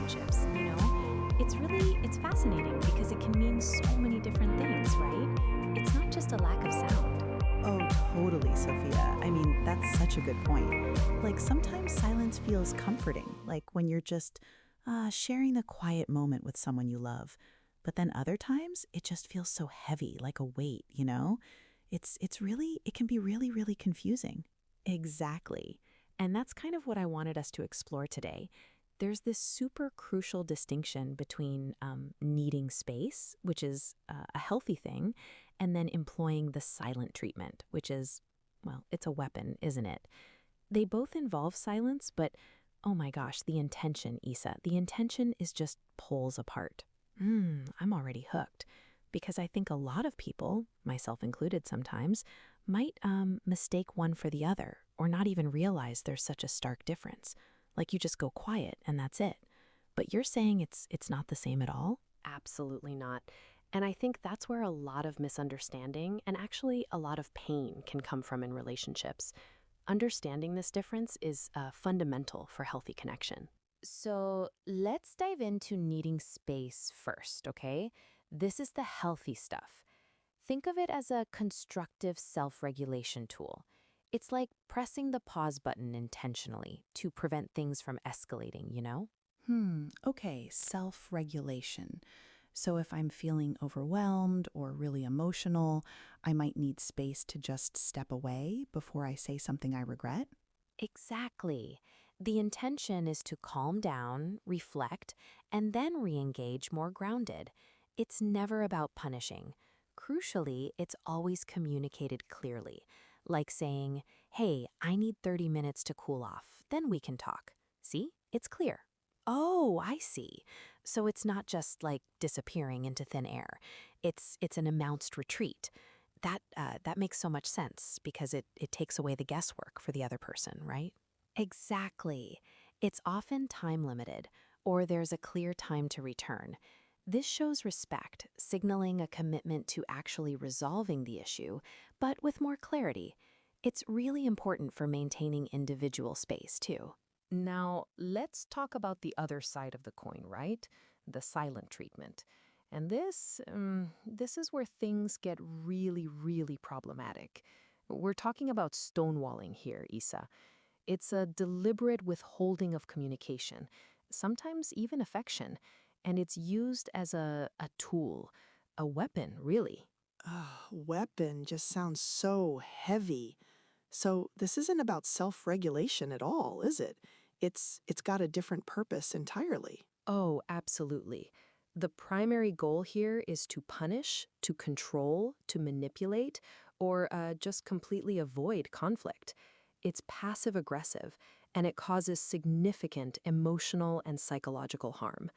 relationships, it's fascinating because it can mean so many different things, right? It's not just a lack of sound. Oh, totally, Sophia. I mean, that's such a good point. Like, sometimes silence feels comforting, like when you're just sharing the quiet moment with someone you love. But then other times, it just feels so heavy, like a weight, you know? It can be really, really confusing. Exactly. And that's kind of what I wanted us to explore today. There's this super crucial distinction between needing space, which is a healthy thing, and then employing the silent treatment, which is, well, it's a weapon, isn't it? They both involve silence, but oh my gosh, the intention, Isa, the intention is just poles apart. I'm already hooked. Because I think a lot of people, myself included sometimes, might mistake one for the other or not even realize there's such a stark difference. Like you just go quiet and that's it. But you're saying it's not the same at all? Absolutely not. And I think that's where a lot of misunderstanding and actually a lot of pain can come from in relationships. Understanding this difference is fundamental for healthy connection. So let's dive into needing space first, okay? This is the healthy stuff. Think of it as a constructive self-regulation tool. It's like pressing the pause button intentionally to prevent things from escalating, you know? Okay, self-regulation. So if I'm feeling overwhelmed or really emotional, I might need space to just step away before I say something I regret. Exactly. The intention is to calm down, reflect, and then re-engage more grounded. It's never about punishing. Crucially, it's always communicated clearly, like saying, hey, I need 30 minutes to cool off, then we can talk. See? It's clear. Oh, I see. So it's not just like disappearing into thin air. It's an announced retreat. That makes so much sense because it takes away the guesswork for the other person, right? Exactly. It's often time limited, or there's a clear time to return. This shows respect, signaling a commitment to actually resolving the issue, but with more clarity. It's really important for maintaining individual space, too. Now, let's talk about the other side of the coin, right? The silent treatment. And this is where things get really, really problematic. We're talking about stonewalling here, Isa. It's a deliberate withholding of communication, sometimes even affection, and it's used as a tool, a weapon, really. Weapon just sounds so heavy. So this isn't about self-regulation at all, is it? It's got a different purpose entirely. Oh, absolutely. The primary goal here is to punish, to control, to manipulate, or just completely avoid conflict. It's passive-aggressive, and it causes significant emotional and psychological harm.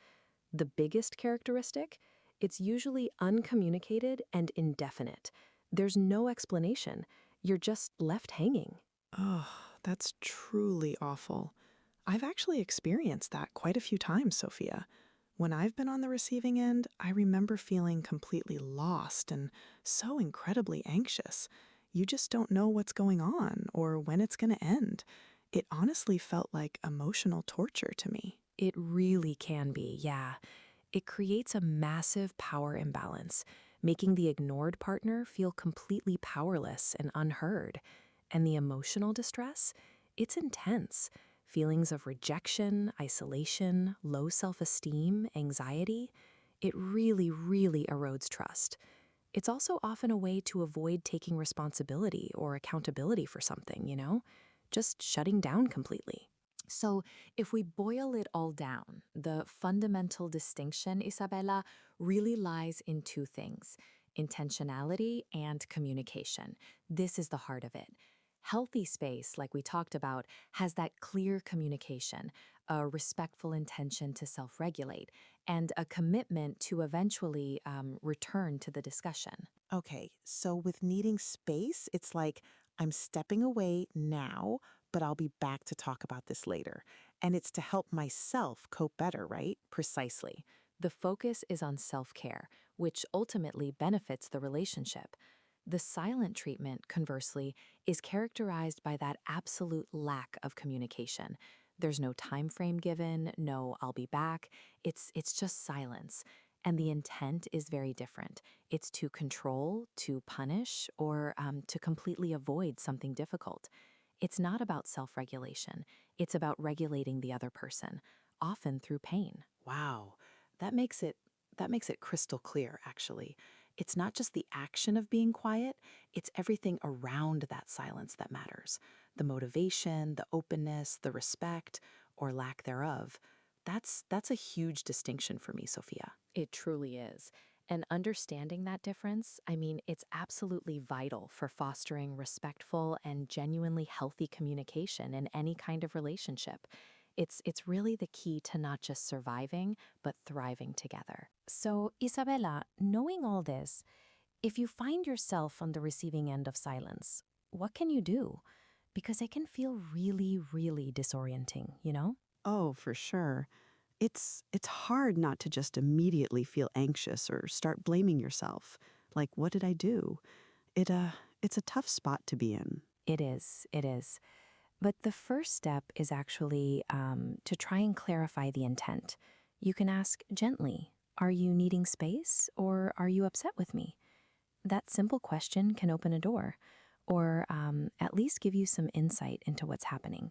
The biggest characteristic? It's usually uncommunicated and indefinite. There's no explanation. You're just left hanging. Oh, that's truly awful. I've actually experienced that quite a few times, Sophia. When I've been on the receiving end, I remember feeling completely lost and so incredibly anxious. You just don't know what's going on or when it's going to end. It honestly felt like emotional torture to me. It really can be, yeah. It creates a massive power imbalance, making the ignored partner feel completely powerless and unheard. And the emotional distress? It's intense. Feelings of rejection, isolation, low self-esteem, anxiety. It really, really erodes trust. It's also often a way to avoid taking responsibility or accountability for something, just shutting down completely. So, if we boil it all down, the fundamental distinction, Isabella, really lies in two things: intentionality and communication. This is the heart of it. Healthy space, like we talked about, has that clear communication, a respectful intention to self-regulate, and a commitment to eventually return to the discussion. Okay, so with needing space, it's like I'm stepping away now, but I'll be back to talk about this later. And it's to help myself cope better, right? Precisely. The focus is on self-care, which ultimately benefits the relationship. The silent treatment, conversely, is characterized by that absolute lack of communication. There's no time frame given, no I'll be back. It's just silence. And the intent is very different. It's to control, to punish, or to completely avoid something difficult. It's not about self-regulation. It's about regulating the other person, often through pain. Wow, that makes it that makes it crystal clear, actually. It's not just the action of being quiet, it's everything around that silence that matters. The motivation, the openness, the respect, or lack thereof. That's a huge distinction for me, Sophia. It truly is. And understanding that difference, I mean, it's absolutely vital for fostering respectful and genuinely healthy communication in any kind of relationship. It's really the key to not just surviving, but thriving together. So, Isabella, knowing all this, if you find yourself on the receiving end of silence, what can you do? Because it can feel really, really disorienting, you know? Oh, for sure. It's hard not to just immediately feel anxious or start blaming yourself. Like, what did I do? It's a tough spot to be in. It is, it is. But the first step is actually to try and clarify the intent. You can ask gently, are you needing space or are you upset with me? That simple question can open a door or at least give you some insight into what's happening.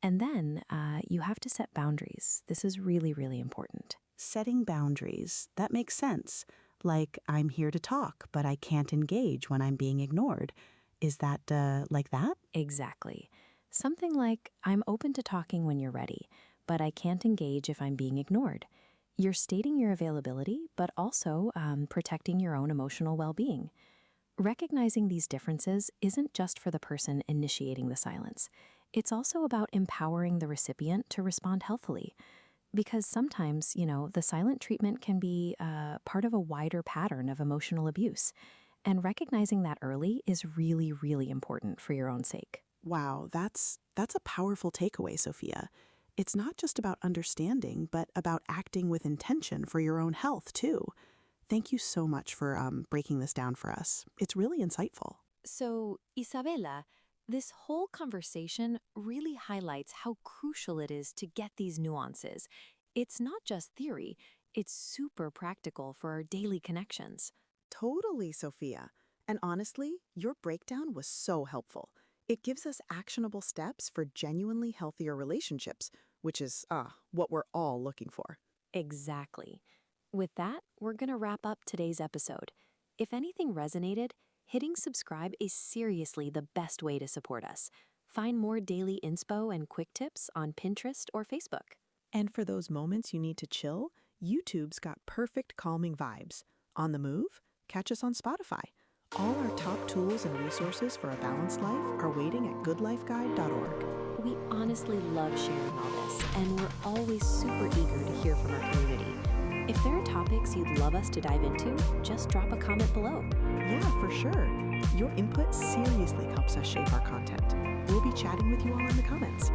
And then you have to set boundaries. This is really, really important. Setting boundaries, that makes sense. Like, I'm here to talk, but I can't engage when I'm being ignored. Is that like that? Exactly. Something like, I'm open to talking when you're ready, but I can't engage if I'm being ignored. You're stating your availability, but also protecting your own emotional well-being. Recognizing these differences isn't just for the person initiating the silence. It's also about empowering the recipient to respond healthily. Because sometimes, the silent treatment can be part of a wider pattern of emotional abuse. And recognizing that early is really, really important for your own sake. Wow, that's a powerful takeaway, Sophia. It's not just about understanding, but about acting with intention for your own health, too. Thank you so much for breaking this down for us. It's really insightful. So, Isabella, this whole conversation really highlights how crucial it is to get these nuances. It's not just theory, it's super practical for our daily connections. Totally, Sophia. And honestly, your breakdown was so helpful. It gives us actionable steps for genuinely healthier relationships, which is, what we're all looking for. Exactly. With that, we're going to wrap up today's episode. If anything resonated, hitting subscribe is seriously the best way to support us. Find more daily inspo and quick tips on Pinterest or Facebook. And for those moments you need to chill, YouTube's got perfect calming vibes. On the move? Catch us on Spotify. All our top tools and resources for a balanced life are waiting at goodlifeguide.org. We honestly love sharing all this, and we're always super eager to hear from our community. If there are topics you'd love us to dive into, just drop a comment below. Yeah, for sure. Your input seriously helps us shape our content. We'll be chatting with you all in the comments.